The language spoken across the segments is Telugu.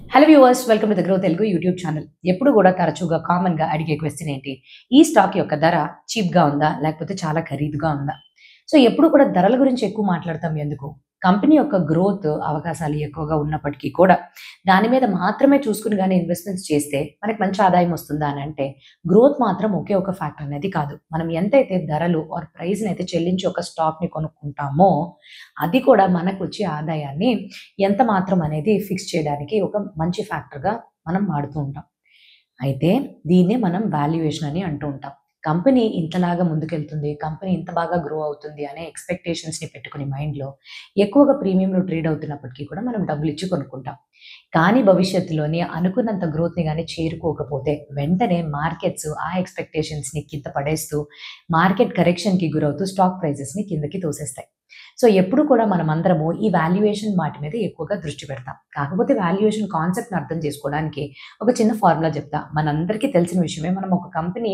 Hello viewers, welcome to the grow Telugu YouTube channel. ఎప్పుడు కూడా తరచుగా కామన్‌గా అడిగే క్వెషన్ ఏంటి? ఈ స్టాక్ యొక్క ధర చీప్‌గా ఉందా? లేకపోతే చాలా ఖరీదుగా ఉందా? సో, ఎప్పుడు కూడా ధరల గురించి ఎక్కువ మాట్లాడతాం ఎందుకు? కంపెనీ యొక్క గ్రోత్ అవకాశాలు ఎక్కువగా ఉన్నప్పటికీ కూడా, దాని మీద మాత్రమే చూసుకొని గాని ఇన్వెస్ట్‌మెంట్స్ చేస్తే మనకి మంచి ఆదాయం వస్తుందా అనంటే, గ్రోత్ మాత్రం ఒకే ఒక ఫ్యాక్టర్ అనేది కాదు. మనం ఎంతైతే ధరలు ఆర్ ప్రైస్‌నైతే చెల్లించి ఒక స్టాక్‌ని కొనుక్కుంటామో, అది కూడా మనకొచ్చే ఆదాయాన్ని ఎంత మాత్రం అనేది ఫిక్స్ చేయడానికి ఒక మంచి ఫ్యాక్టర్‌గా మనం వాడుతూ ఉంటాం. అయితే దీన్నే మనం వాల్యుయేషన్ అని అంటూ ఉంటాం. కంపెనీ ఇంతలాగా ముందుకెళ్తుంది, కంపెనీ ఇంత బాగా గ్రో అవుతుంది అనే ఎక్స్‌పెక్టేషన్స్‌ని పెట్టుకొని మైండ్‌లో ఎక్కువగా ప్రీమియంలో ట్రేడ్ అవుతున్నప్పటికీ కూడా మనం డబ్బులిచ్చి కొనుక్కుంటాం. కానీ భవిష్యత్తులోని అనుకున్నంత గ్రోత్‌ని గాని చేరుకోకపోతే వెంటనే మార్కెట్స్ ఆ ఎక్స్‌పెక్టేషన్స్‌ని కింద పడేస్తూ మార్కెట్ కరెక్షన్‌కి గురవుతూ స్టాక్ ప్రైజెస్‌ని కిందకి తోసేస్తాయి. సో, ఎప్పుడు కూడా మనమందరము ఈ వాల్యుయేషన్ వాటి మీద ఎక్కువగా దృష్టి పెడతాం. కాకపోతే వాల్యుయేషన్ కాన్సెప్ట్‌ని అర్థం చేసుకోవడానికి ఒక చిన్న ఫార్ములా చెప్తా. మనందరికీ తెలిసిన విషయమే. మనం ఒక కంపెనీ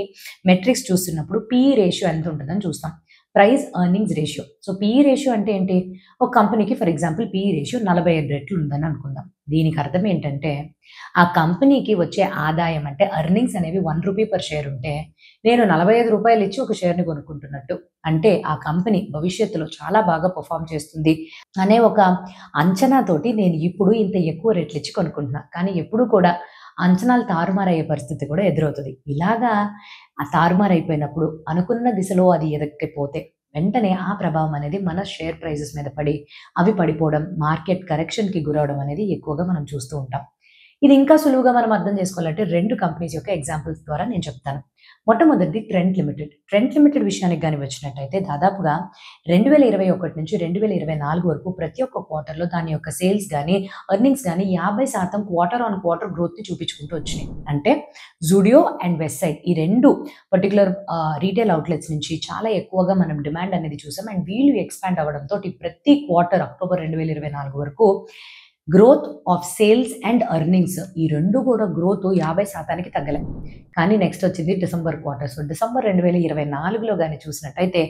మెట్రిక్స్ చూస్తున్నప్పుడు పీఈ రేషియో ఎంత ఉంటుందని చూస్తాం. Price earnings ratio. So, PE ratio అంటే ఏంటి? ఒక కంపెనీకి ఫర్ ఎగ్జాంపుల్ పీఈ రేషియో 45 రెట్లు ఉందని అనుకుందాం. దీనికి అర్థం ఏంటంటే, ఆ కంపెనీకి వచ్చే ఆదాయం అంటే ఎర్నింగ్స్ అనేవి రూ. 1 పర్ షేర్ ఉంటే, నేను రూ. 45 ఇచ్చి ఒక షేర్‌ని కొనుక్కుంటున్నట్టు. అంటే ఆ కంపెనీ భవిష్యత్తులో చాలా బాగా పెర్ఫార్మ్ చేస్తుంది అనే ఒక అంచనాతోటి నేను ఇప్పుడు ఇంత ఎక్కువ రేట్లిచ్చి కొనుక్కుంటున్నా. కానీ ఎప్పుడు కూడా అంచనాలు తారుమారయ్యే పరిస్థితి కూడా ఎదురవుతది. ఇలాగా ఆ తారుమారైపోయినప్పుడు అనుకున్న దిశలో అది ఎదక్కపోతే వెంటనే ఆ ప్రభావం అనేది మన షేర్ ప్రైజెస్ మీద పడి, అవి పడిపోవడం, మార్కెట్ కరెక్షన్‌కి గురవ్వడం అనేది ఎక్కువగా మనం చూస్తూ ఉంటాం. ఇది ఇంకా సులువుగా మనం అర్థం చేసుకోవాలంటే 2 కంపెనీస్ యొక్క ఎగ్జాంపుల్స్ ద్వారా నేను చెప్తాను. మొట్టమొదటిది ట్రెంట్ లిమిటెడ్. ట్రెంట్ లిమిటెడ్ విషయానికి గాని వచ్చినట్టయితే దాదాపుగా 2021 నుంచి 2024 వరకు ప్రతి ఒక్క క్వార్టర్‌లో దాని యొక్క సేల్స్ గాని, ఎర్నింగ్స్ గాని 50% క్వార్టర్ ఆన్ క్వార్టర్ గ్రోత్‌ని చూపించుకుంటూ వచ్చినాయి. అంటే జూడియో అండ్ వెస్ట్ సైడ్ ఈ 2 పర్టిక్యులర్ రీటైల్ అవుట్‌లెట్స్ నుంచి చాలా ఎక్కువగా మనం డిమాండ్ అనేది చూసాం. అండ్ వీళ్ళు ఎక్స్‌పాండ్ అవ్వడంతోటి ప్రతి క్వార్టర్ అక్టోబర్ 2024 వరకు growth of sales and earnings ఈ 2 కూడా గ్రోత్ 50%కి తగ్గలే. కానీ నెక్స్ట్ వచ్చింది డిసెంబర్ క్వార్టర్. సో, డిసెంబర్ 2024లో గాని చూసినట్టయితే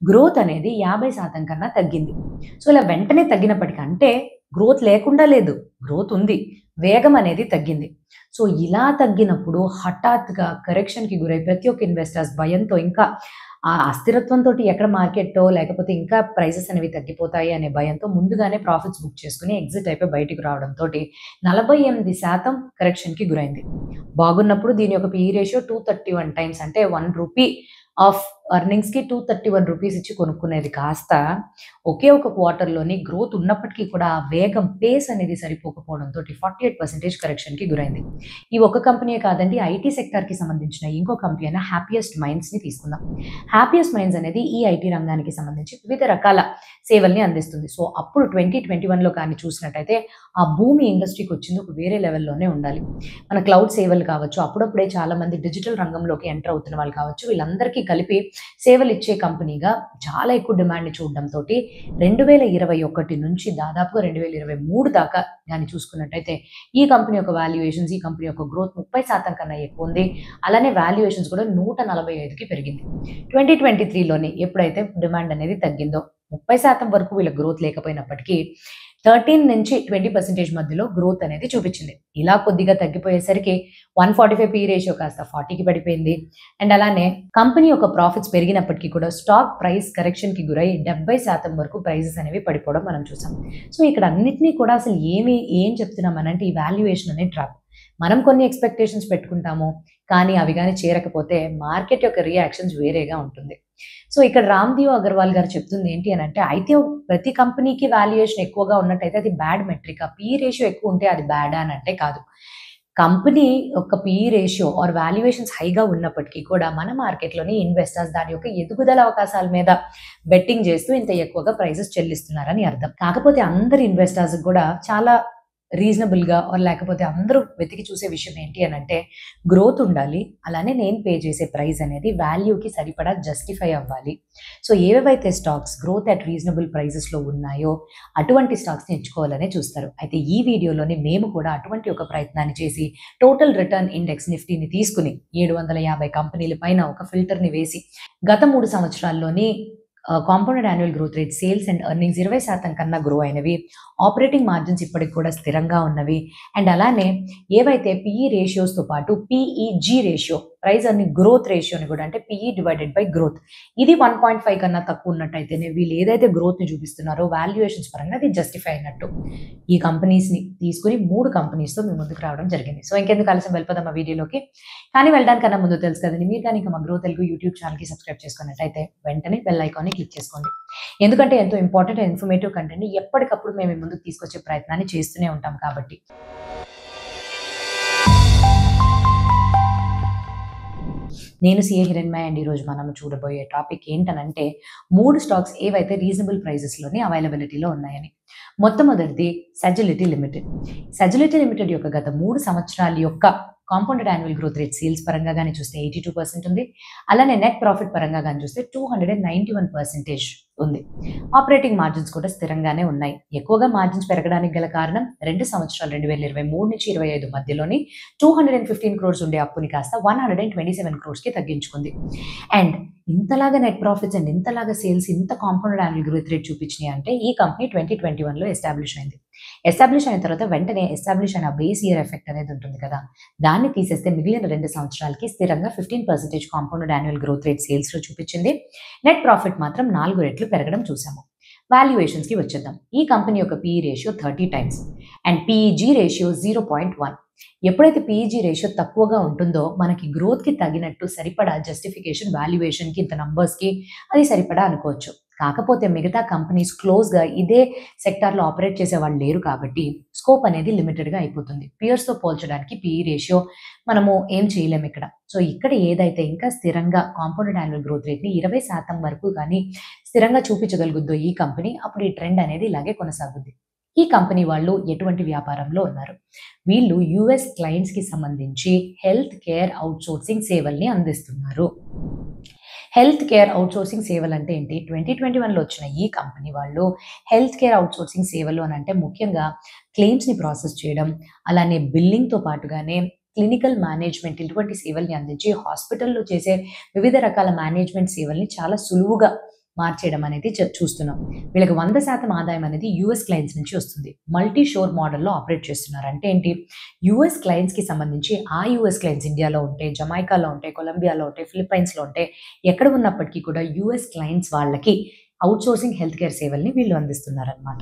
గ్రోత్ అనేది 50% కన్నా తగ్గింది. సో, ఇలా వెంటనే తగ్గినప్పటికి అంటే గ్రోత్ లేకుండా లేదు. గ్రోత్ ఉంది. వేగం అనేది తగ్గింది. సో, ఇలా తగ్గినప్పుడు హఠాత్తుగా కరెక్షన్‌కి గురై ప్రతి ఒక్క ఇన్వెస్టర్స్ భయంతో ఇంకా ఆ అస్థిరత్వంతోటి ఎక్కడ మార్కెట్టో లేకపోతే ఇంకా ప్రైజెస్ అనేవి తగ్గిపోతాయి అనే భయంతో ముందుగానే ప్రాఫిట్స్ బుక్ చేసుకొని ఎగ్జిట్ అయిపోయి బయటికి రావడంతోటి 48% కరెక్షన్‌కి గురైంది. బాగున్నప్పుడు దీని యొక్క పీఈ రేషియో 231 టైమ్స్ అంటే రూ. 1 ఆఫ్ ఎర్నింగ్స్‌కి రూ. 231 ఇచ్చి కొనుక్కునేది కాస్త ఒకే ఒక క్వార్టర్‌లోని గ్రోత్ ఉన్నప్పటికీ కూడా ఆ వేగం పేస్ అనేది సరిపోకపోవడంతోటి 48% కరెక్షన్‌కి గురైంది. ఈ ఒక్క కంపెనీయే కాదండి, ఐటీ సెక్టార్‌కి సంబంధించిన ఇంకో కంపెనీ అయిన హ్యాపీయెస్ట్ మైండ్స్‌ని తీసుకుందాం. హ్యాపీయెస్ట్ మైండ్స్ అనేది ఈ ఐటీ రంగానికి సంబంధించి వివిధ రకాల సేవల్ని అందిస్తుంది. సో, అప్పుడు 2021లో కానీ చూసినట్టయితే ఆ భూమి ఇండస్ట్రీకి వచ్చింది ఒక వేరే లెవెల్‌లోనే ఉండాలి. మన క్లౌడ్ సేవలు కావచ్చు, అప్పుడప్పుడే చాలామంది డిజిటల్ రంగంలోకి ఎంటర్ అవుతున్న వాళ్ళు కావచ్చు, వీళ్ళందరికీ కలిపి సేవలిచ్చే కంపెనీగా చాలా ఎక్కువ డిమాండ్‌ని చూడడంతోటి 2021 నుంచి దాదాపుగా 2023 దాకా గాని చూసుకున్నట్టయితే ఈ కంపెనీ యొక్క వాల్యుయేషన్స్, ఈ కంపెనీ యొక్క గ్రోత్ 30% కన్నా ఎక్కువుంది. అలానే వాల్యుయేషన్స్ కూడా 145కి పెరిగింది. 2023లోని ఎప్పుడైతే డిమాండ్ అనేది తగ్గిందో 30% వరకు వీళ్ళ గ్రోత్ లేకపోయినప్పటికీ 13-20% మధ్యలో గ్రోత్ అనేది చూపించింది. ఇలా కొద్దిగా తగ్గిపోయేసరికి 145 పీ రేషియో కాస్త 40కి పడిపోయింది. అండ్ అలానే కంపెనీ యొక్క ప్రాఫిట్స్ పెరిగినప్పటికీ కూడా స్టాక్ ప్రైస్ కరెక్షన్‌కి గురై 70% వరకు ప్రైజెస్ అనేవి పడిపోవడం మనం చూసాం. సో, ఇక్కడ అన్నిటిని కూడా అసలు ఏం చెప్తున్నామనంటే ఈ వాల్యుయేషన్ అనే ట్రాప్. మనం కొన్ని ఎక్స్‌పెక్టేషన్స్ పెట్టుకుంటాము. కానీ అవి గాని చేరకపోతే మార్కెట్ యొక్క రియాక్షన్స్ వేరేగా ఉంటుంది. సో, ఇక్కడ రామ్‌దేవ్ అగర్వాల్ గారు చెప్తుంది ఏంటి అనంటే, అయితే ప్రతి కంపెనీకి వాల్యుయేషన్ ఎక్కువగా ఉన్నట్టయితే అది బ్యాడ్ మెట్రికా? పీఈ రేషియో ఎక్కువ ఉంటే అది బ్యాడా అనంటే కాదు. కంపెనీ యొక్క పీఈ రేషియో ఆర్ వాల్యుయేషన్స్ హైగా ఉన్నప్పటికీ కూడా మన మార్కెట్‌లోని ఇన్వెస్టర్స్ దాని యొక్క ఎదుగుదల అవకాశాల మీద బెట్టింగ్ చేస్తూ ఇంత ఎక్కువగా ప్రైజెస్ చెల్లిస్తున్నారని అర్థం. కాకపోతే అందరు ఇన్వెస్టర్స్‌కి కూడా చాలా రీజనబుల్‌గా ఆర్ లేకపోతే అందరూ వెతికి చూసే విషయం ఏంటి అనంటే గ్రోత్ ఉండాలి. అలానే నేను పే చేసే ప్రైస్ అనేది వాల్యూకి సరిపడా జస్టిఫై అవ్వాలి. సో, ఏవేవైతే స్టాక్స్ గ్రోత్ అట్ రీజనబుల్ ప్రైజెస్‌లో ఉన్నాయో అటువంటి స్టాక్స్‌ని ఎంచుకోవాలనే చూస్తారు. అయితే ఈ వీడియోలోని మేము కూడా అటువంటి ఒక ప్రయత్నాన్ని చేసి టోటల్ రిటర్న్ ఇండెక్స్ నిఫ్టీని తీసుకొని 750 కంపెనీల పైన ఒక ఫిల్టర్‌ని వేసి గత 3 సంవత్సరాల్లోని compounded annual growth rate sales and earnings 20% కన్నా గ్రో అయినవి, ఆపరేటింగ్ మార్జిన్స్ ఇప్పటికి కూడా స్థిరంగా ఉన్నవి. అండ్ అలానే ఏవైతే పిఈ రేషియోస్తో పాటు PEG ratio, price earning growth రేషియోని కూడా, అంటే పిఈ డివైడెడ్ బై గ్రోత్, ఇది 1.5 కన్నా తక్కువ ఉన్నట్టయితేనే వీళ్ళు ఏదైతే గ్రోత్ని చూపిస్తున్నారో వాల్యుయేషన్స్ పరంగా అది జస్టిఫై అయినట్టు. ఈ కంపెనీస్ని తీసుకుని 3 కంపెనీస్తో మీ ముందుకు రావడం జరిగింది. సో ఇంకెందుకు ఆలస్యం, వెళ్ళిపోదాం ఆ వీడియోలోకి. కానీ వెళ్ళడానికన్నా ముందు తెలుసు కదండి, మీరు కానీ మా గ్రో తెలుగు యూట్యూబ్ ఛానల్కి సబ్స్క్రైబ్ చేసుకున్నట్టయితే వెంటనే బెల్ ఐకాన్ని క్లిక్ చేసుకోండి. ఎందుకంటే ఎంతో ఇంపార్టెంట్ అండ్ ఇన్ఫర్మేటివ్ కంటెంట్ని ఎప్పటికప్పుడు మేము మీ ముందుకు తీసుకొచ్చే ప్రయత్నాన్ని చేస్తూనే ఉంటాం కాబట్టి. నేను సిఏ హిరణ్మయ్ అండ్ ఈరోజు మనం చూడబోయే టాపిక్ ఏంటనంటే 3 స్టాక్స్ ఏవైతే రీజనబుల్ ప్రైజెస్లోని అవైలబిలిటీలో ఉన్నాయని. మొట్టమొదటిది సజిలిటీ లిమిటెడ్. సజిలిటీ లిమిటెడ్ యొక్క గత 3 సంవత్సరాల యొక్క compounded annual growth rate sales పరంగా కానీ చూస్తే 82% ఉంది. అలానే నెట్ ప్రాఫిట్ పరంగా కానీ చూస్తే 291% ఉంది. ఆపరేటింగ్ మార్జిన్స్ కూడా స్థిరంగానే ఉన్నాయి. ఎక్కువగా మార్జిన్స్ పెరగడానికి గల కారణం 2 సంవత్సరాలు 2023 నుంచి 25 మధ్యలోని 215 crores ఉండే అప్పుని కాస్త 127 crores తగ్గించుకుంది. అండ్ ఇంతలాగా నెట్ ప్రాఫిట్స్ అండ్ ఇంతలాగా సేల్స్, ఇంత కాంపౌండెడ్ యాన్యువల్ గ్రోత్ రేట్ చూపించినాయి అంటే ఈ కంపెనీ 2021లో ఎస్టాబ్లిష్ అయింది. ఎస్టాబ్లిష్ అయిన తర్వాత వెంటనే ఎస్టాబ్లిష్ అయిన బేస్ ఇయర్ ఎఫెక్ట్ అనేది ఉంటుంది కదా, దాన్ని తీసేస్తే మిగిలిన 2 సంవత్సరాలకి స్థిరంగా 15% కాంపౌండెడ్ యాన్యువల్ గ్రోత్ రేట్ సేల్స్లో చూపించింది. నెట్ ప్రాఫిట్ మాత్రం 4 రెట్లు పెరగడం చూసాము. వాల్యుయేషన్స్కి వచ్చేద్దాం. ఈ కంపెనీ యొక్క PE ratio 30 times and పిఈజీ ratio 0.1. ఎప్పుడైతే పిఈజీ రేషియో తక్కువగా ఉంటుందో మనకి గ్రోత్కి తగినట్టు సరిపడా జస్టిఫికేషన్, వాల్యుయేషన్కి, ఇంత నంబర్స్కి అది సరిపడా అనుకోవచ్చు. కాకపోతే మిగతా కంపెనీస్ క్లోజ్గా ఇదే సెక్టార్లో ఆపరేట్ చేసే వాళ్ళు లేరు కాబట్టి స్కోప్ అనేది లిమిటెడ్గా అయిపోతుంది. పియర్స్తో పోల్చడానికి పిఈ రేషియో మనము ఏం చేయలేము ఇక్కడ. సో ఇక్కడ ఏదైతే ఇంకా స్థిరంగా కాంపౌండెడ్ యాన్యువల్ గ్రోత్ రేట్ని 20% వరకు కానీ స్థిరంగా చూపించగలుగుద్దో ఈ కంపెనీ, అప్పుడు ఈ ట్రెండ్ అనేది ఇలాగే కొనసాగుద్ది. ఈ కంపెనీ వాళ్ళు ఎటువంటి వ్యాపారంలో ఉన్నారు? వీళ్ళు యుఎస్ క్లయింట్స్కి సంబంధించి హెల్త్ కేర్ అవుట్సోర్సింగ్ సేవల్ని అందిస్తున్నారు. హెల్త్ కేర్ అవుట్సోర్సింగ్ సేవలు అంటే ఏంటి? 2021లో వచ్చిన ఈ కంపెనీ వాళ్ళు హెల్త్ కేర్ అవుట్సోర్సింగ్ సేవలు అని అంటే ముఖ్యంగా క్లెయిమ్స్ని ప్రాసెస్ చేయడం, అలానే బిల్లింగ్తో పాటుగానే క్లినికల్ మేనేజ్మెంట్, ఇటువంటి సేవల్ని అందించి హాస్పిటల్లో చేసే వివిధ రకాల మేనేజ్మెంట్ సేవల్ని చాలా సులువుగా మార్చేయడం అనేది చూస్తున్నాం. వీళ్ళకి 100% ఆదాయం అనేది యూఎస్ క్లయింట్స్ నుంచి వస్తుంది. మల్టీ షోర్ మోడల్లో ఆపరేట్ చేస్తున్నారు. అంటే ఏంటి? యూఎస్ క్లయింట్స్కి సంబంధించి ఆ యూఎస్ క్లయింట్స్ ఇండియాలో ఉంటే, జమైకాలో ఉంటే, కొలంబియాలో ఉంటే, ఫిలిప్పైన్స్లో ఉంటే, ఎక్కడ ఉన్నప్పటికీ కూడా యూఎస్ క్లయింట్స్ వాళ్ళకి అవుట్సోర్సింగ్ హెల్త్ కేర్ సేవల్ని వీళ్ళు అందిస్తున్నారనమాట.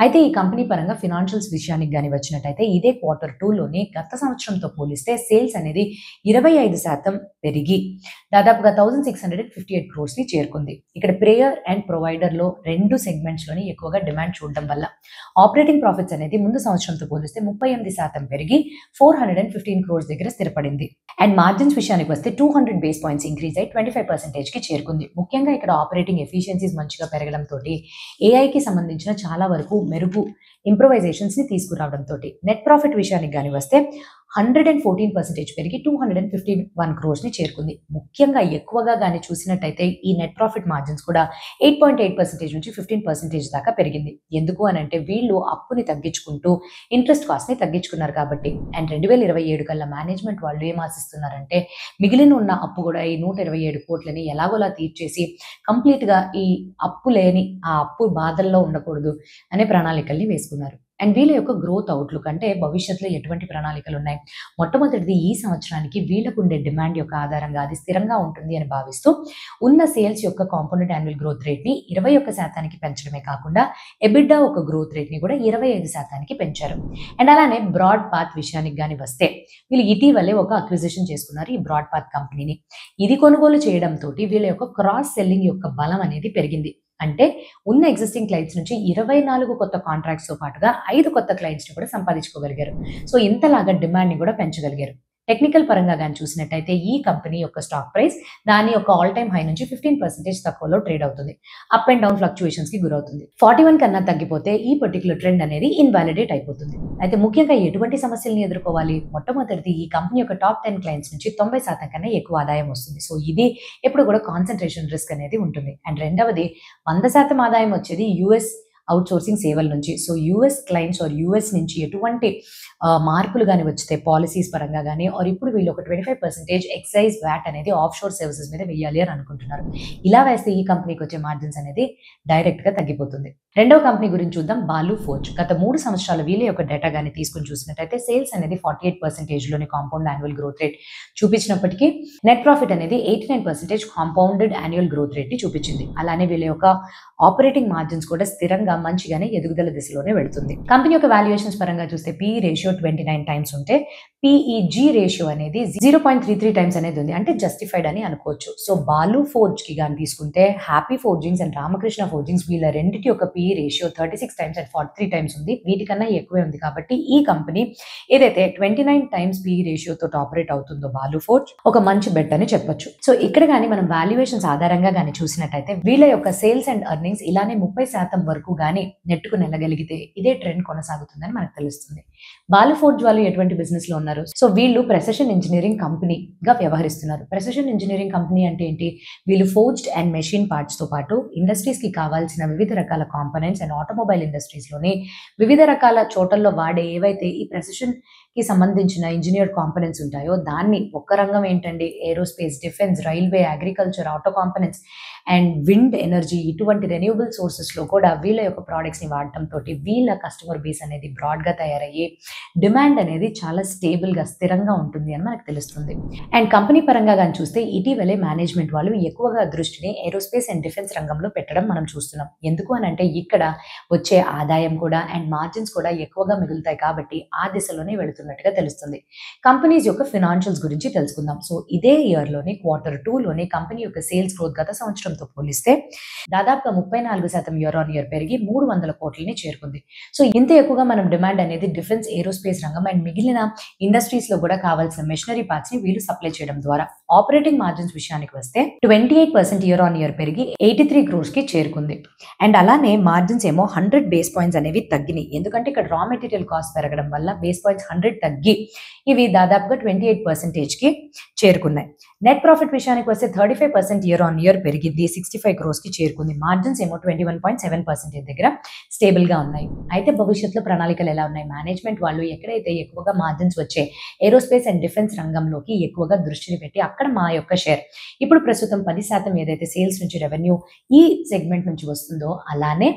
అయితే ఈ కంపెనీ పరంగా ఫినాన్షియల్స్ విషయానికి కానీ వచ్చినట్టయితే ఇదే Q2లోనే గత సంవత్సరంతో పోలిస్తే సేల్స్ అనేది 25% పెరిగి దాదాపుగా 1658 crores చేరుకుంది. ఇక్కడ ప్రేయర్ అండ్ ప్రొవైడర్లో 2 సెగ్మెంట్స్లోని ఎక్కువగా డిమాండ్ చూడడం వల్ల ఆపరేటింగ్ ప్రాఫిట్స్ అనేది ముందు సంవత్సరంతో పోలిస్తే 38% పెరిగి 415 crores దగ్గర స్థిరపడింది. అండ్ మార్జిన్స్ విషయానికి వస్తే 200 basis points ఇంక్రీజ్ అయి 25%కి చేరుకుంది. ముఖ్యంగా ఇక్కడ ఆపరేటింగ్ ఎఫిషియన్సీస్ మంచిగా పెరగడంతో ఏఐకి సంబంధించిన చాలా వరకు మెరుగు ఇంప్రొవైజేషన్స్ని తీసుకురావడంతో నెట్ ప్రాఫిట్ విషయానికి కానీ వస్తే 114% పెరిగి 251 crores చేరుకుంది. ముఖ్యంగా ఎక్కువగా కానీ చూసినట్టయితే ఈ నెట్ ప్రాఫిట్ మార్జిన్స్ కూడా 8.8% నుంచి 15% దాకా పెరిగింది. ఎందుకు అని అంటే వీళ్ళు అప్పుని తగ్గించుకుంటూ ఇంట్రెస్ట్ కాస్ట్ని తగ్గించుకున్నారు కాబట్టి. అండ్ 2027 కల్లా మేనేజ్మెంట్ వాళ్ళు ఏం ఆశిస్తున్నారంటే మిగిలిన ఉన్న అప్పు కూడా ఈ 127 కోట్లని ఎలాగోలా తీర్చేసి కంప్లీట్గా ఈ అప్పు లేని, ఆ అప్పు బాధల్లో ఉండకూడదు అనే ప్రణాళికల్ని వేసుకున్నారు. అండ్ వీళ్ళ యొక్క గ్రోత్ అవుట్లుక్ అంటే భవిష్యత్తులో ఎటువంటి ప్రణాళికలు ఉన్నాయి? మొట్టమొదటిది ఈ సంవత్సరానికి వీళ్ళకు ఉండే డిమాండ్ యొక్క ఆధారంగా అది స్థిరంగా ఉంటుంది అని భావిస్తూ ఉన్న సేల్స్ యొక్క కాంపౌండెడ్ యాన్యువల్ గ్రోత్ రేట్ని 21% పెంచడమే కాకుండా ఎబిడ్డా ఒక గ్రోత్ రేట్ని కూడా 25% పెంచారు. అండ్ అలానే బ్రాడ్ పాత్ విషయానికి కానీ వస్తే వీళ్ళు ఇటీవలే ఒక అక్విజిషన్ చేసుకున్నారు ఈ బ్రాడ్ పాత్ కంపెనీని. ఇది కొనుగోలు చేయడంతో వీళ్ళ యొక్క క్రాస్ సెల్లింగ్ యొక్క బలం అనేది పెరిగింది. అంటే ఉన్న ఎగ్జిస్టింగ్ క్లయింట్స్ నుంచి 24 కొత్త కాంట్రాక్ట్స్తో పాటుగా 5 కొత్త క్లయింట్స్ని కూడా సంపాదించుకోగలిగారు. సో ఇంతలాగా డిమాండ్ని కూడా పెంచగలిగారు. టెక్నికల్ పరంగా కానీ చూసినట్టయితే ఈ కంపెనీ యొక్క స్టాక్ ప్రైస్ దాని యొక్క ఆల్ టైమ్ హై నుంచి 15% తక్కువలో ట్రేడ్ అవుతుంది. అప్ అండ్ డౌన్ ఫ్లక్చుయేషన్స్కి గురవుతుంది. 41 కన్నా తగ్గిపోతే ఈ పర్టికులర్ ట్రెండ్ అనేది ఇన్వాలిడేట్ అయిపోతుంది. అయితే ముఖ్యంగా ఎటువంటి సమస్యల్ని ఎదుర్కోవాలి? మొట్టమొదటిది ఈ కంపెనీ యొక్క టాప్ 10 క్లయింట్స్ నుంచి 90% కన్నా ఎక్కువ ఆదాయం వస్తుంది. సో ఇది ఎప్పుడు కూడా కాన్సన్ట్రేషన్ రిస్క్ అనేది ఉంటుంది. అండ్ రెండవది 100% ఆదాయం వచ్చేది యూఎస్ అవుట్‌సోర్సింగ్ సేవల నుంచి. So, US clients or US నుంచి ఎటువంటి మార్పులు గాని వచ్చితే పాలిసీస్ పరంగా గాని ఆర్ ఇప్పుడు వీళ్ళు ఒక 25% ఎక్సైజ్ వాట్ అనేది ఆఫ్‌షోర్ సర్వీసెస్ మీద వెయ్యాలి అని అనుకుంటున్నారు. ఇలా వేస్తే ఈ కంపెనీకి వచ్చే మార్జిన్స్ అనేది డైరెక్ట్‌గా తగ్గిపోతుంది. రెండవ కంపెనీ గురించి చూద్దాం, బాలు ఫోర్జ్. గత 3 సంవత్సరాల వీళ్ళ యొక్క డేటా గాని తీసుకొని చూసినట్టయితే సేల్స్ అనేది 48% కాంపౌండ్ యాన్యువల్ గ్రోత్ రేట్ చూపించినప్పటికీ నెట్ ప్రాఫిట్ అనేది 89% కాంపౌండెడ్ యాన్యువల్ గ్రోత్ రేట్ ని చూపించింది. అలానే వీళ్ళ యొక్క ఆపరేటింగ్ మార్జిన్స్ కూడా స్థిరంగా మంచిగానే ఎదుగుదల దిశలోనే వెళ్తుంది. కంపెనీ యొక్క వాల్యుయేషన్స్ పరంగా చూస్తే PE రేషియో 29 టైమ్స్ ఉంటే PEG రేషియో అనేది 0.33 టైమ్స్ అనేది ఉంది. అంటే జస్టిఫైడ్ అని అనుకోవచ్చు. సో, బాలు ఫోర్జ్ కి గాని తీసుకుంటే happy forgings and Ramakrishna forgings వీళ్ళ రెండిటి యొక్క PE ratio 36 times and 43 times ఉంది. వీటికన్నా ఎక్కువే ఉంది. కాబట్టి ఈ కంపెనీ ఏదైతే 29 టైమ్స్ PE రేషియోతో ఆపరేట్ అవుతుందో బాలు ఫోర్జ్ ఒక మంచి బెట్ అని చెప్పొచ్చు. సో, ఇక్కడ గాని మనం వాల్యుయేషన్స్ ఆధారంగా గాని చూసినట్టయితే వీళ్ళ యొక్క సేల్స్ అండ్ ఎర్నింగ్స్ ఇలానే 30% వరకు గాని నెట్టుకు నెలగలిగితే ఇదే ట్రెండ్ కొనసాగుతుందని మనకు తెలుస్తుంది. బాలు ఫోర్జ్ వాళ్ళు ఎటువంటి బిజినెస్ లో ఉన్నారు? సో, వీళ్ళు ప్రెసిషన్ ఇంజనీరింగ్ కంపెనీగా వ్యవహరిస్తున్నారు. ప్రెసిషన్ ఇంజనీరింగ్ కంపెనీ అంటే ఏంటి? వీళ్ళు ఫోర్జ్డ్ అండ్ మెషిన్ పార్ట్స్ తో పాటు ఇండస్ట్రీస్ కి కావాల్సిన వివిధ రకాల కాంపోనెంట్స్ అండ్ ఆటోమొబైల్ ఇండస్ట్రీస్ లోని వివిధ రకాల చోట్లలో వాడే ఏవైతే ఈ ప్రెసిషన్ కి సంబంధించిన ఇంజనీర్డ్ కాంపోనెంట్స్ ఉంటాయో దాన్ని ఒక్క రంగం ఏంటండి, aerospace, defence, railway, agriculture, auto components and wind energy ఇటువంటి రెన్యూబుల్ సోర్సెస్ లో కూడా వీళ్ళ యొక్క ప్రోడక్ట్స్ ని వాడటం తోటి వీళ్ళ కస్టమర్ బేస్ అనేది బ్రాడ్ గా తయారయ్యి డిమాండ్ అనేది చాలా స్టేబుల్ గా స్థిరంగా ఉంటుంది అని మనకు తెలుస్తుంది. అండ్ కంపెనీ పరంగా కానీ చూస్తే ఇటీవలే మేనేజ్మెంట్ వాళ్ళు ఎక్కువగా దృష్టిని ఏరోస్పేస్ అండ్ డిఫెన్స్ రంగంలో పెట్టడం మనం చూస్తున్నాం. ఎందుకు అని అంటే ఇక్కడ వచ్చే ఆదాయం కూడా అండ్ మార్జిన్స్ కూడా ఎక్కువగా మిగులుతాయి కాబట్టి ఆ దిశలోనే వెళుతున్నట్టుగా తెలుస్తుంది. కంపెనీస్ యొక్క ఫినాన్షియల్స్ గురించి తెలుసుకుందాం. సో, ఇదే ఇయర్ లోని Q2 లోని కంపెనీ యొక్క సేల్స్ గ్రోత్ గత సంవత్సరంతో పోలిస్తే దాదాపుగా 34% ఇయర్ ఆన్ ఇయర్ పెరిగి 300 కోట్లని చేరుకుంది. సో, ఇంత ఎక్కువగా మనం డిమాండ్ అనేది డిఫెన్స్, ఏరోస్పేస్ రంగం అండ్ మిగిలిన ఇండస్ట్రీస్ లో కూడా కావాల్సిన మెషినరీ పార్ట్స్ ని వీళ్ళు సప్లై చేయడం ద్వారా ఆపరేటింగ్ మార్జిన్స్ విషయానికి వస్తే 28% ఇయర్ ఆన్ ఇయర్ పెరిగి 83 crores కి చేరుకుంది. అండ్ అలానే మార్జిన్స్ ఏమో 100 బేస్ పాయింట్స్ అనేవి తగ్గినాయి. ఎందుకంటే ఇక్కడ రా మెటీరియల్ కాస్ట్ పెరగడం వల్ల బేస్ పాయింట్స్ 100 తగ్గి ఇవి దాదాపుగా 28% కి చేరుకున్నాయి. నెట్ ప్రాఫిట్ విషయానికి వస్తే 35% ఇయర్ ఆన్ ఇయర్ పెరిగింది, 65 crores కి చేరుకుంది. మార్జిన్స్ ఏమో 21.7% దగ్గర స్టేబుల్ గా ఉన్నాయి. అయితే భవిష్యత్తులో ప్రణాళికలు ఎలా ఉన్నాయి? మేనేజ్మెంట్ వాళ్ళు ఎక్కడైతే ఎక్కువగా మార్జిన్స్ వచ్చే ఏరోస్పేస్ అండ్ డిఫెన్స్ రంగంలోకి ఎక్కువగా దృష్టిని పెట్టి అక్కడ మా యొక్క షేర్ ఇప్పుడు ప్రస్తుతం 10% ఏదైతే సేల్స్ నుంచి రెవెన్యూ ఈ సెగ్మెంట్ నుంచి వస్తుందో అలానే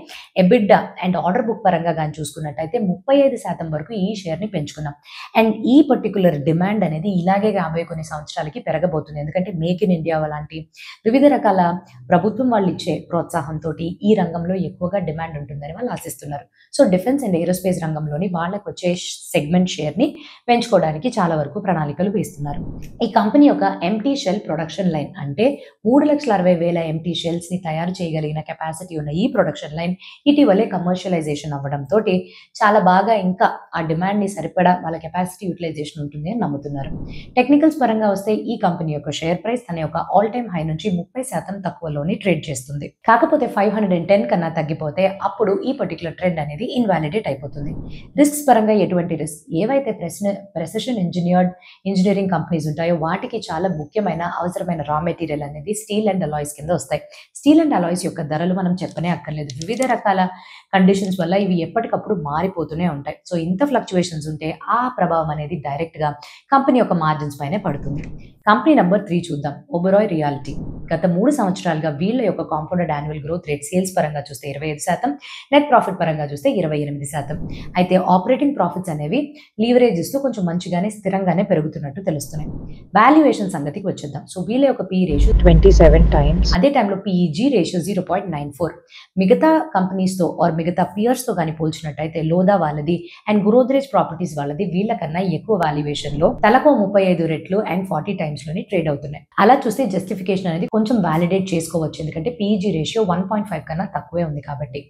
ఎబిడ్డా అండ్ ఆర్డర్ బుక్ పరంగా కానీ చూసుకున్నట్టయితే 35% వరకు ఈ షేర్ ని పెంచుకున్నాం. అండ్ ఈ పర్టికులర్ డిమాండ్ అనేది ఇలాగే రాబోయే కొన్ని సంవత్సరాలకి పెరగబోతుంది. ఎందుకంటే మేక్ ఇన్ ఇండియా లాంటి వివిధ రకాల ప్రభుత్వం వాళ్ళు ఇచ్చే ప్రోత్సాహంతో ఈ రంగంలో ఎక్కువగా డిమాండ్ ఉంటుందని వాళ్ళు ఆశిస్తున్నారు. సో, డిఫెన్స్ అండ్ ఏరోస్పేస్ రంగంలోని వాళ్ళకి వచ్చే సెగ్మెంట్ షేర్ ని పెంచుకోవడానికి చాలా వరకు ప్రణాళికలు వేస్తున్నారు. ఈ కంపెనీ యొక్క ఎంటీ షెల్ ప్రొడక్షన్ లైన్ అంటే 3,60,000 ఎంటీ షెల్స్ ని తయారు చేయగలిగిన కెపాసిటీ ఉన్న ఈ ప్రొడక్షన్ లైన్ ఇటీవలే కమర్షియలైజేషన్ అవ్వడం తోటి చాలా బాగా ఇంకా ఆ డిమాండ్ ని సరిపడా వాళ్ళ కెపాసిటీ యూటిలైజేషన్ ఉంటుంది అని నమ్ముతున్నారు. టెక్నికల్స్ పరంగా వస్తే ఈ కంపెనీ యొక్క షేర్ ప్రైస్ తన యొక్క ఆల్ టైమ్ హై నుంచి 30% తక్కువలోని ట్రేడ్ చేస్తుంది. కాకపోతే 510 కన్నా తగ్గిపోతే అప్పుడు ఈ పర్టికులర్ ట్రెండ్ అనేది ఇన్వాలిడేట్ అయిపోతుంది. రిస్క్స్ పరంగా ఎటువంటి రిస్క్? ఏవైతే ప్రెసిషన్ ఇంజనీరింగ్ కంపెనీస్ ఉంటాయో వాటికి చాలా ముఖ్యమైన అవసరమైన రా మెటీరియల్ అనేది స్టీల్ అండ్ అలాయ్స్ కింద వస్తాయి. స్టీల్ అండ్ అలాయ్స్ యొక్క ధరలు మనం చెప్పనే అక్కర్లేదు. వివిధ రకాల కండిషన్స్ వల్ల ఇవి ఎప్పటికప్పుడు మారిపోతూనే ఉంటాయి. సో, ఇంత ఫ్లక్చువేషన్స్ ఉంటే ఆ ప్రభావం అనేది డైరెక్ట్ గా కంపెనీ యొక్క మార్జిన్స్ పైనే పడుతుంది. కంపెనీ నెంబర్ 3 చూద్దాం, ఒబెరాయ్ రియాలిటీ. గత 3 సంవత్సరాలుగా వీళ్ళ యొక్క compounded annual growth rate sales పరంగా చూస్తే 25%, నెట్ ప్రాఫిట్ పరంగా చూస్తే 28%. అయితే ఆపరేటింగ్ ప్రాఫిట్స్ అనేవి లీవరేజ్ ఇస్తూ కొంచెం మంచిగానే స్థిరంగానే పెరుగుతున్నట్టు తెలుస్తున్నాయి. వాల్యుయేషన్ సంగతికి వచ్చేద్దాం. సో, వీళ్ళ యొక్క PE రేషియో 27 టైమ్స్, అదే టైంలో PEG రేషియో 0.94. మిగతా కంపెనీస్ తో ఆర్ మిగతా పియర్స్ తో కానీ పోల్చినట్టయితే లోదా వాళ్ళది అండ్ గోద్రేజ్ ప్రాపర్టీస్ వాళ్ళది వీళ్ళకన్నా ఎక్కువ వాల్యుయేషన్ లో తలకో 35 రెట్లు అండ్ 40 టైమ్స్ లోని ట్రేడ్ అవుతున్నాయి. అలా చూస్తే జస్టిఫికేషన్ అనేది కొంచెం వ్యాలిడేట్ చేసుకోవచ్చు. ఎందుకంటే PEG రేషియో 1.5 కన్నా తక్కువే ఉంది కాబట్టి.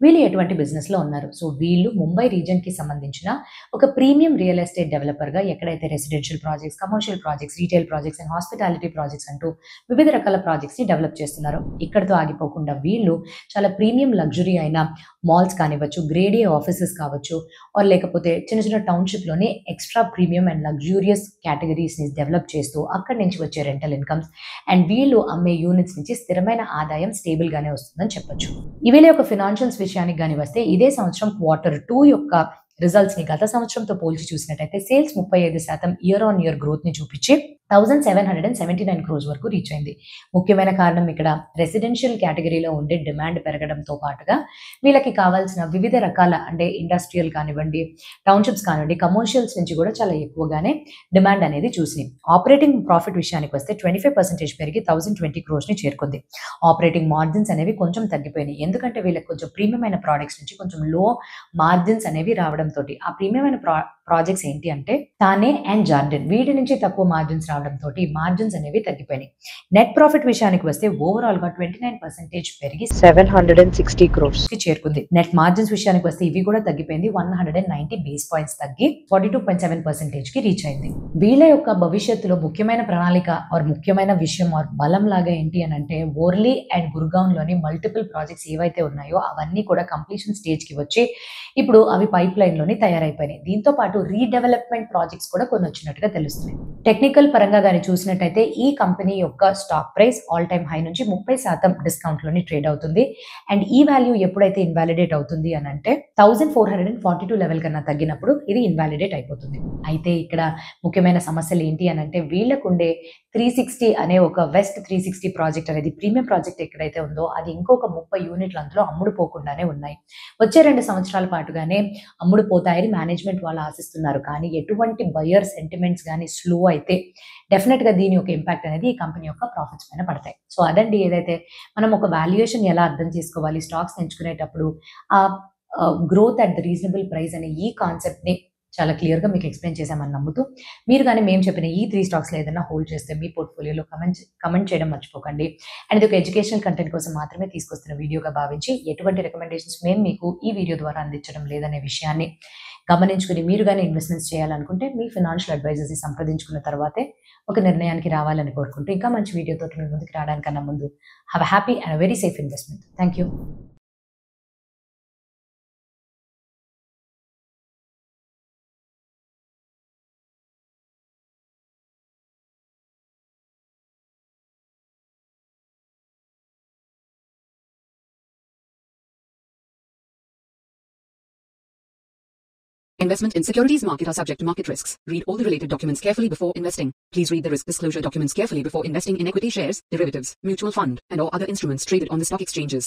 వీళ్ళు ఎటువంటి బిజినెస్ లో ఉన్నారు? సో, వీళ్ళు ముంబై రీజన్ కి సంబంధించిన ఒక ప్రీమియం రియల్ ఎస్టేట్ డెవలపర్ గా ఎక్కడైతే residential projects, commercial projects, retail projects and hospitality projects అంటూ వివిధ రకాల ప్రాజెక్ట్స్ ని డెవలప్ చేస్తున్నారు. ఇక్కడతో ఆగిపోకుండా వీళ్ళు చాలా ప్రీమియం లగ్జరీ అయిన మాల్స్ కానివ్వచ్చు, గ్రేడ్ ఏ ఆఫీసెస్ కావచ్చు ఆర్ లేకపోతే చిన్న చిన్న టౌన్షిప్ లోనే extra premium and luxurious categories ని డెవలప్ చేస్తూ ఆ అక్కడి నుంచి వచ్చే రెంటల్ ఇన్కమ్స్ అండ్ వీళ్ళు అమ్మే యూనిట్స్ నుంచి స్థిరమైన ఆదాయం స్టేబుల్ గానే వస్తుందని చెప్పొచ్చు. వీళ్ళ యొక్క ఫినాన్షియల్స్ విషయానికి గాని వస్తే ఇదే సంవత్సరం Q2 యొక్క రిజల్ట్స్ ని గత సంవత్సరంతో పోల్చి చూసినట్టయితే sales 35% year on year growth ని చూపించి 1779 crores వరకు రీచ్ అయింది. ముఖ్యమైన కారణం ఇక్కడ రెసిడెన్షియల్ కేటగిరీలో ఉండే డిమాండ్ పెరగడంతో పాటుగా వీళ్ళకి కావాల్సిన వివిధ రకాల అంటే ఇండస్ట్రియల్ కానివ్వండి, టౌన్షిప్స్ కానివ్వండి, కమర్షియల్స్ నుంచి కూడా చాలా ఎక్కువగానే డిమాండ్ అనేది చూసినాయి. ఆపరేటింగ్ ప్రాఫిట్ విషయానికి వస్తే 25% పెరిగి 1020 crores ని చేరుకుంది. ఆపరేటింగ్ మార్జిన్స్ అనేవి కొంచెం తగ్గిపోయినాయి. ఎందుకంటే వీళ్ళకి కొంచెం ప్రీమియమైన ప్రోడక్ట్స్ నుంచి కొంచెం లో మార్జిన్స్ అనేవి రావడంతో ఆ ప్రీమియమైన ప్రాజెక్ట్స్ ఏంటి అంటే తానే అండ్ జార్డెన్ వీటి నుంచి తక్కువ మార్జిన్స్ రావడంతో మార్జిన్స్ అనేవి తగ్గిపోయినాయి. నెట్ ప్రాఫిట్ విషయానికి వస్తే ఓవరాల్ గా 29% పెరిగి 760 crores కి చేరుకుంది. నెట్ మార్జిన్స్ విషయానికి వస్తే ఇవి కూడా తగ్గిపోయింది. 190 బేస్ పాయింట్స్ తగ్గి 42.7% కి రీచ్ అయింది. వీళ్ళ యొక్క భవిష్యత్తులో ముఖ్యమైన ప్రణాళిక ఆర్ ముఖ్యమైన విషయం ఆర్ బలం లాగా ఏంటి అని అంటే ఓర్లీ అండ్ గుర్గాన్ లోని మల్టిపుల్ ప్రాజెక్ట్స్ ఏవైతే ఉన్నాయో అవన్నీ కూడా కంప్లీషన్ స్టేజ్ కి వచ్చి ఇప్పుడు అవి పైప్ లైన్ లోని తయారైపోయినాయి. దీంతో పాటు రీడెవలప్మెంట్ ప్రాజెక్ట్స్ కూడా కొన్ని వచ్చినట్టుగా తెలుస్తుంది. టెక్నికల్ పరంగా గాని చూసినట్టయితే ఈ కంపెనీ యొక్క stock price all time high నుంచి 30% డిస్కౌంట్ లోని ట్రేడ్ అవుతుంది. అండ్ ఈ వాల్యూ ఎప్పుడైతే ఇన్వాలిడేట్ అవుతుంది అని అంటే 1442 లెవెల్ కన్నా తగ్గినప్పుడు ఇది ఇన్వాలిడేట్ అయిపోతుంది. అయితే ఇక్కడ ముఖ్యమైన సమస్యలు ఏంటి అని అంటే వీళ్ళకుండే 360 అనే ఒక వెస్ట్ 360 ప్రాజెక్ట్ అనేది ప్రీమియం ప్రాజెక్ట్ ఎక్కడైతే ఉందో అది ఇంకొక 30 యూనిట్లు అందులో అమ్ముడుపోకుండానే ఉన్నాయి. వచ్చే 2 సంవత్సరాల పాటుగానే అమ్ముడుపోతాయని మేనేజ్మెంట్ వాళ్ళు ఆశిస్తున్నారు. కానీ ఎటువంటి బయర్ సెంటిమెంట్స్ కానీ స్లో అయితే డెఫినెట్ గా దీని యొక్క ఇంపాక్ట్ అనేది ఈ కంపెనీ యొక్క ప్రాఫిట్స్ పైన పడతాయి. సో అదండి ఏదైతే మనం ఒక వాల్యుయేషన్ ఎలా అర్థం చేసుకోవాలి స్టాక్స్ ఎంచుకునేటప్పుడు ఆ growth at the reasonable price అనే ఈ కాన్సెప్ట్ ని చాలా క్లియర్ గా మీకు ఎక్స్ప్లెయిన్ చేశామని నమ్ముతూ మీరు కానీ మేము చెప్పిన ఈ 3 స్టాక్స్ లో ఏదైనా హోల్డ్ చేస్తే మీ పోర్ట్ఫోలియోలో కమెంట్ చేయడం మర్చిపోకండి. అండ్ ఇది ఒక ఎడ్యుకేషనల్ కంటెంట్ కోసం మాత్రమే తీసుకొస్తున్న వీడియోగా భావించి ఎటువంటి రికమెండేషన్స్ మేము మీకు ఈ వీడియో ద్వారా అందించడం లేదనే విషయాన్ని గమనించుకుని మీరు కానీ ఇన్వెస్ట్మెంట్స్ చేయాలనుకుంటే మీ ఫినాన్షియల్ అడ్వైజర్స్ ని సంప్రదించుకున్న తర్వాతే ఒక నిర్ణయానికి రావాలని కోరుకుంటూ ఇంకా మంచి వీడియోతో మీ ముందుకు రావడానికన్నా ముందు have a happy and very safe investment. Thank you. Investment in securities market are subject to market risks. Read all the related documents carefully before investing. Please read the risk disclosure documents carefully before investing in equity shares, derivatives, mutual fund, and or other instruments traded on the stock exchanges.